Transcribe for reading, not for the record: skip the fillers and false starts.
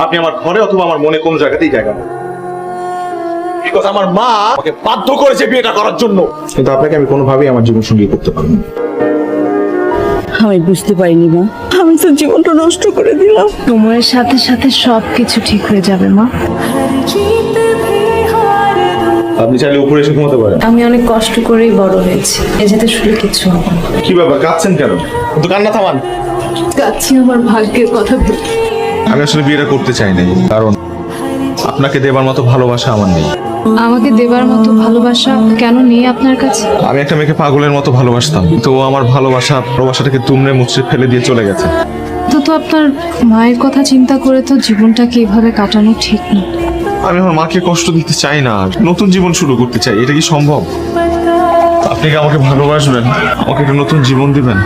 আপনি আমার ঘরে অথবা আমার মনে কোন জায়গাতেই জায়গা নেই। বিকজ আমার মা আমাকে বাধ্য করেছে বিয়েটা করার জন্য। কিন্তু আপনাকে আমি কোনোভাবেই আমার জীবন সঙ্গী করতে পারবো না। আমি বুঝতে পারিনি মা, আমি তো জীবনটা নষ্ট করে দিলাম। সময়ের সাথে সাথে সবকিছু ঠিক হয়ে যাবে মা। আপনি চাইলে উপরে এসে ঘুমাতে পারেন। আমি অনেক কষ্ট করেই বড় হয়েছি, এ যাতে শুনে কিছু হবে না। কি ব্যাপার, কাঁদছেন কেন? কিন্তু কান্না থামান। যাচ্ছি আমার ভাগ্যের কথা ভেবে। আমি আসলে বিয়েটা করতে চাই নাই, কারণ আপনাকে দেবার মতো ভালোবাসা আমার নেই। আমাকে দেবার মতো ভালোবাসা কেন নেই আপনার কাছে? আমি একটা মেয়েকে পাগলের মতো ভালোবাসতাম, তো ও আমার ভালোবাসাটাকে তুমড়ে মুচড়ে ফেলে দিয়ে চলে গেছে। তো আপনার মায়ের কথা চিন্তা করে তো জীবনটাকে এইভাবে কাটানো ঠিক না। আমি আমার মাকে কষ্ট দিতে চাই না, নতুন জীবন শুরু করতে চাই। এটা কি সম্ভব? আপনি কি আমাকে ভালোবাসবেন? আমাকে একটা নতুন জীবন দিবেন?